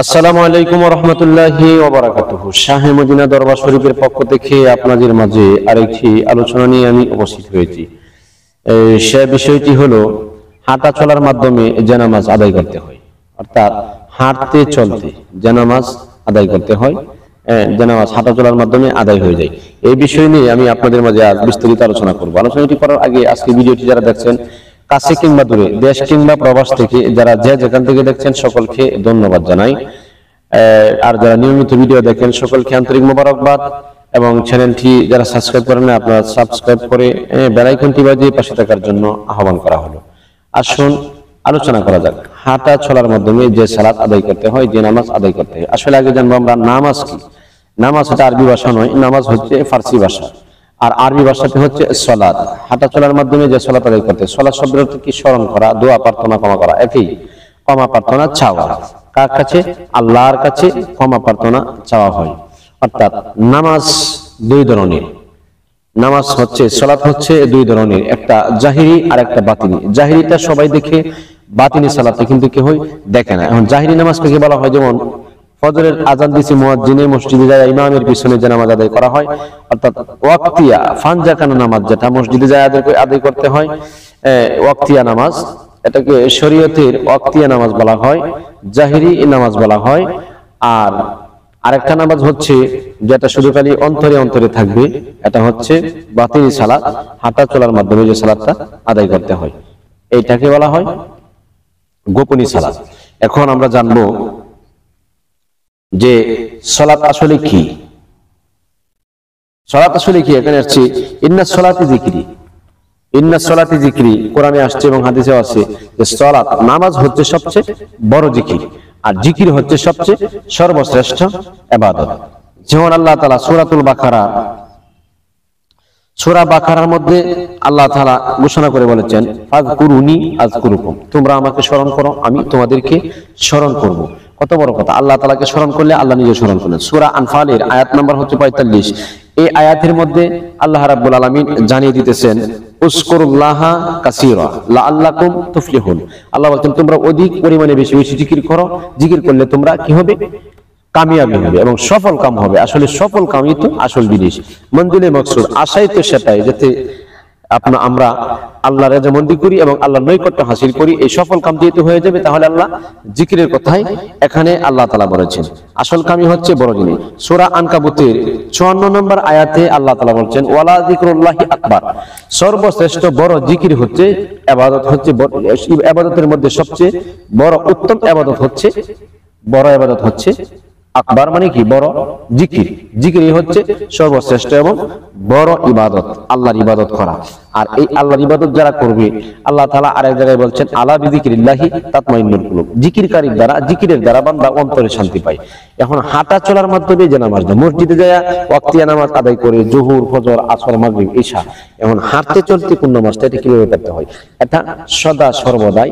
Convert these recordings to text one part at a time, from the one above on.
আসসালামু আলাইকুম ওয়া রাহমাতুল্লাহি ওয়া বারাকাতুহু। শাহে মদিনা দরবার শরীফের পক্ষ থেকে আপনাদের মাঝে আরেকটি আলোচনা নিয়ে আমি উপস্থিত হয়েছি। সে বিষয়টি হলো হাঁটা চলার মাধ্যমে যে নামাজ আদায় করতে হয়, অর্থাৎ হাঁটতে চলতে যে নামাজ আদায় করতে হয়, যে নামাজ হাঁটা চলার মাধ্যমে আদায় হয়ে যায়। এই বিষয় নিয়ে আমি আপনাদের মাঝে আজ বিস্তারিত আলোচনা করব। আলোচনাটি করার আগে আজকে ভিডিওটি যারা দেখছেন কাছে কিংবা দূরে, দেশ কিংবা প্রবাস থেকে যারা যেখান থেকে দেখছেন সকলকে ধন্যবাদ জানাই। আর যারা নিয়মিত ভিডিও দেখেন সকলকে আন্তরিক মোবারকবাদ, এবং চ্যানেলটি যারা সাবস্ক্রাইব করেন না আপনারা সাবস্ক্রাইব করে বেল আইকনটি বাজিয়ে পাশে থাকার জন্য আহ্বান করা হলো। আসুন আলোচনা করা যাক হাঁটা চলার মাধ্যমে যে সালাত আদায় করতে হয়, যে নামাজ আদায় করতে হয়। আসলে আগে জানবো আমরা নামাজ কি। নামাজ হচ্ছে আরবি ভাষা নয়, নামাজ হচ্ছে ফার্সি ভাষা, আর আরবি ভাষাতে হচ্ছে সালাত। হাঁটা চলার মাধ্যমে যে সালাত আদায় করতে হয়, সালাত শব্দের অর্থ কি? স্মরণ করা, দোয়া প্রার্থনা, ক্ষমা করা। একই, ক্ষমা প্রার্থনা চাওয়া। কার কাছে? আল্লাহর কাছে ক্ষমা প্রার্থনা চাওয়া হয়। অর্থাৎ নামাজ দুই ধরনের। নামাজ হচ্ছে, সালাত হচ্ছে দুই ধরনের, একটা জাহিরি আর একটা বাতিনি। জাহিরিটা সবাই দেখে, বাতিনি সালাতে কিন্তু কেউ দেখে না। এখন জাহিরি নামাজ থেকে বলা হয়, যেমন ফজরের আজান দিছি মুয়াজ্জিনে মসজিদে যায় ইমামের পিছনে যে নামাজ আদায় করা হয়, অর্থাৎ ওয়াক্তিয়া ফানজাকানা নামাজ, যেটা মসজিদে যায় আদায় করতে হয়, ওয়াক্তিয়া নামাজ, এটাকে শরীয়তের ওয়াক্তিয়া নামাজ বলা হয়, জাহিরি নামাজ বলা হয়। আর আরেকটা নামাজ হচ্ছে যেটা শুধু খালি অন্তরে অন্তরে থাকবে, এটা হচ্ছে বাতিনি সালাত, হাঁটা চলার মাধ্যমে যে সালাতটা আদায় করতে হয়, এইটাকে বলা হয় গোপনী সালাত। এখন আমরা জানবো যে সালাত আসলে কি। সালাত আসলে কি? এখানে আসছে ইন্নাস সালাতি যিকরি। ইন্নাস সালাতি যিকরি কোরআনে আসছে এবং হাদিসেও আছে যে সালাত, নামাজ হচ্ছে সবচেয়ে বড় জিকির, আর জিকির হচ্ছে সবচেয়ে সর্বশ্রেষ্ঠ ইবাদত। যেমন আল্লাহ তাআলা সূরা বাকারার মধ্যে আল্লাহ তাআলা ঘোষণা করে বলেছেন, ফাযকুরুনি আযকুরুকুম, তোমরা আমাকে স্মরণ করো, আমি তোমাদেরকে স্মরণ করব। কত বড় কথা! আল্লাহ তাআলাকে স্মরণ করলে আল্লাহ নিজে স্মরণ করলেন। সূরা আনফালের আয়াত নাম্বার হচ্ছে 45। এই আয়াতের মধ্যে আল্লাহ রাব্বুল আলামিন জানিয়ে দিতেছেন, উযকুরুল্লাহা কাসীরা লাআল্লাকুম তুফলিহুন। আল্লাহ বলেন তোমরা অধিক পরিমাণে বেশি বেশি জিকির করো, জিকির করলে তোমরা কি হবে? কামিয়াবি হবে এবং সফল কাম হবে। আসলে সফল কামই তো আসল জিনিস, মঞ্জিলে মকসুদ, আশাই তো সেটাই, যাতে আমরা আল্লাহর রেজামন্দি করি এবং আল্লাহর নৈকট্য হাসিল করি। এই সফল কাম যেহেতু হয়ে যাবে, তাহলে আল্লাহ জিকিরের কথাই এখানে আল্লাহ তাআলা বলেছেন। আসল কামই হচ্ছে বড় জিনিস। সূরা আনকাবুতের 54 নম্বর আয়াতে আল্লাহ তাআলা বলেছেন, ওয়ালা যিকরুল্লাহি আকবার, সর্বশ্রেষ্ঠ বড় জিকির হচ্ছে, ইবাদত হচ্ছে, ইবাদতের মধ্যে সবচেয়ে বড় উত্তম ইবাদত হচ্ছে, বড় ইবাদত হচ্ছে আকবার, মানে কি? বড় জিকির। জিকিরই হচ্ছে সর্বশ্রেষ্ঠ এবং বড় ইবাদত, আল্লাহর ইবাদত করা। আর এই আল্লাহর ইবাদত যারা করবে, আল্লাহ তাআলা আরেক জায়গায় বলছেন, আলা বিযিকরিল্লাহি তাতমাইন্নুল কুলুব, জিকিরকারীর দ্বারা, জিকিরের দ্বারা বান্দা অন্তরে শান্তি পায়। এখন হাঁটা চলার মাধ্যমে যে নামাজ, মসজিদে যায় ওয়াক্তিয়া নামাজ আদায় করে, জোহর, ফজর, আসর, মাগরিব, ইশা, এখন হাঁটতে চলতে কোন নামাজটা, এটা কিভাবে করতে হয়? এটা সদা সর্বদাই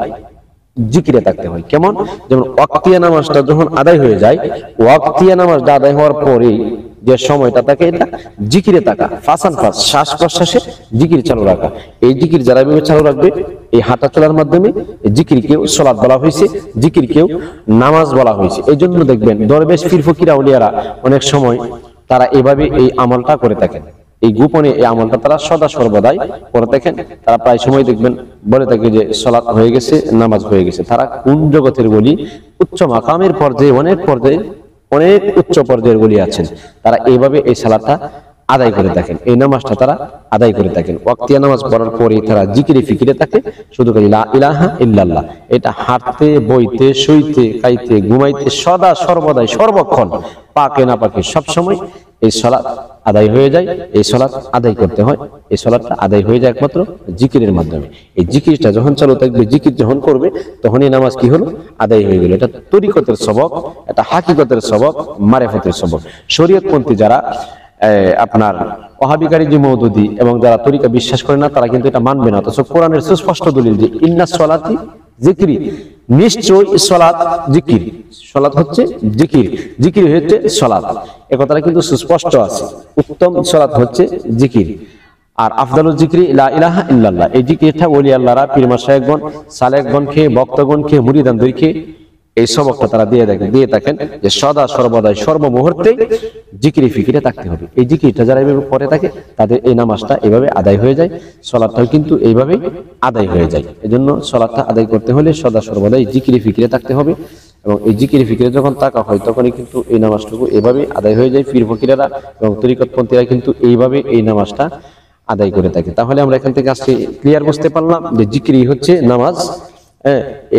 জিকিরে থাকতে হয়। কেমন? যেমন ওয়াক্তিয়া নামাজটা যখন আদায় হয়ে যায়, ওয়াক্তিয়া নামাজটা আদায় হওয়ার পরে যে সময়টা থাকে, এটা জিকিরে থাকা, ফাসান ফাস, শ্বাস প্রশ্বাসে জিকির চালু রাখা। এই জিকির যারা এভাবে চালু রাখবে, এই হাঁটা চলার মাধ্যমে জিকির কেউ সালাত বলা হয়েছে, জিকির কেউ নামাজ বলা হয়েছে। এই জন্য দেখবেন দরবেশ, পীর, ফকির, আউলিয়ারা অনেক সময় তারা এভাবে এই আমলটা করে থাকেন। এই গোপনে এই আমলটা তারা সদা সর্বদাই করে থাকেন। তারা প্রায় সময় দেখবেন বলে থাকে যে সালাত হয়ে গেছে, নামাজ হয়ে গেছে। তারা কোন জগতের বলি? উচ্চ মাকামের পর্যায়ে, অনেক উচ্চ পর্যায়ের বলি আছেন, তারা এইভাবে এই সালাতটা আদায় করে থাকেন, এই নামাজটা তারা আদায় করে থাকেন। ওয়াক্তিয়া নামাজ পড়ার পরে তারা জিকিরে ফিকিরে থাকে, শুধু লা ইলাহা ইল্লাল্লাহ। এটা হাঁটতে, বইতে, শুইতে, খাইতে, ঘুমাইতে, সদা সর্বদাই, সর্বক্ষণ, পাকে না পাকে, সবসময় এই সালাত আদায় হয়ে যায়। এই সালাত আদায় করতে হয়, এই সালাতটা আদায় হয়ে যায় একমাত্র জিকিরের মাধ্যমে। এই জিকিরটা যখন চালু থাকবে, জিকির যখন করবে, তখন এই নামাজ কি হলো? আদায় হয়ে গেল। এটা তরিকতের সবক, এটা হাকিকতের সবক, মারিফতের সবক। শরীয়তপন্থী যারা আপনার ওয়াহাবিকারী যে মওদুদি এবং যারা তরিকা বিশ্বাস করে না, তারা কিন্তু এটা মানবে না। অথচ কোরআনের সুস্পষ্ট দলিল যে ইন্নাস সালাতি যিকরি, নিশ্চয় সালাত জিকির। সালাত হচ্ছে জিকির, জিকির হচ্ছে সালাত, এ কথাটা কিন্তু সুস্পষ্ট আছে। উত্তম সালাত হচ্ছে জিকির, আর আফদালুল যিকরি লা ইলাহা ইল্লাল্লাহ। এই জিকিরটা ওলি আল্লাহরা, পীর মাশায়েখগণ, সালেহগণকে, ভক্তগণকে, মুরিদানদেরকে এই সবকটা তারা দিয়ে থাকেন যে সদা সর্বদাই সর্বমুহূর্তে জিকিরি ফিকিরে থাকতে হবে। এই জিকিরটা যারা এইভাবে পড়ে থাকে তাদের এই নামাজটা এইভাবে আদায় হয়ে যায়, সালাতটাও কিন্তু এইভাবেই আদায় হয়ে যায়। এজন্য সালাতটা আদায় করতে হলে সদা সর্বদাই জিকিরি ফিকিরে থাকতে হবে, এবং এই জিকিরি ফিকিরে যখন থাকা হয় তখনই কিন্তু এই নামাজটুকু এভাবে আদায় হয়ে যায়। পীর ফকিরেরা এবং তরিকতপন্থীরা কিন্তু এইভাবে এই নামাজটা আদায় করে থাকে। তাহলে আমরা এখান থেকে আজকে ক্লিয়ার বুঝতে পারলাম যে জিকিরি হচ্ছে নামাজ।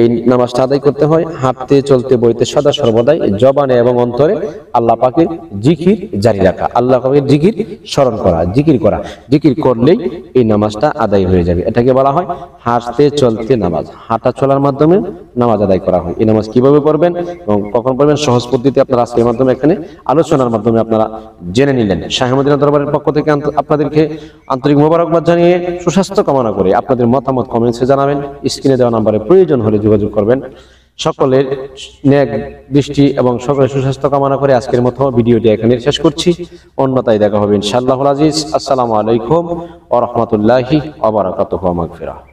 এই নামাজটা আদায় করতে হয় হাঁটতে চলতে বইতে সদা সর্বদাই জবানে এবং অন্তরে আল্লাহ পাকের জিকির জারি রাখা, আল্লাহ পাকের জিকির স্মরণ করা, জিকির করলেই এই নামাজটা আদায় হয়ে যাবে। এটাকে বলা হয় হাঁটতে চলতে নামাজ। হাঁটা চলার মাধ্যমে নামাজ আদায় করা হয়। এই নামাজ কিভাবে পড়বেন এবং কখন পড়বেন সহজ পদ্ধতি আপনারা আজকের মাধ্যমে এখানে আলোচনার মাধ্যমে আপনারা জেনে নিলেন। শাহ মদিনা দরবারের পক্ষ থেকে আপনাদেরকে আন্তরিক মোবারকবাদ জানিয়ে সুস্বাস্থ্য কামনা করে আপনাদের মতামত কমেন্টসে জানাবেন। স্ক্রিনে দেওয়া নম্বরে প্রয়োজন হলে যোগাযোগ করবেন। সকলের নেক দৃষ্টি এবং সকলের সুস্বাস্থ্য কামনা করে আজকের মতো ভিডিওটি এখানে শেষ করছি। অন্যতায় দেখা হবে ইনশাআল্লাহুল আজিজ। আসসালামু আলাইকুম ওয়া রাহমাতুল্লাহি ওয়া বারাকাতুহু। মাগফিরাহ।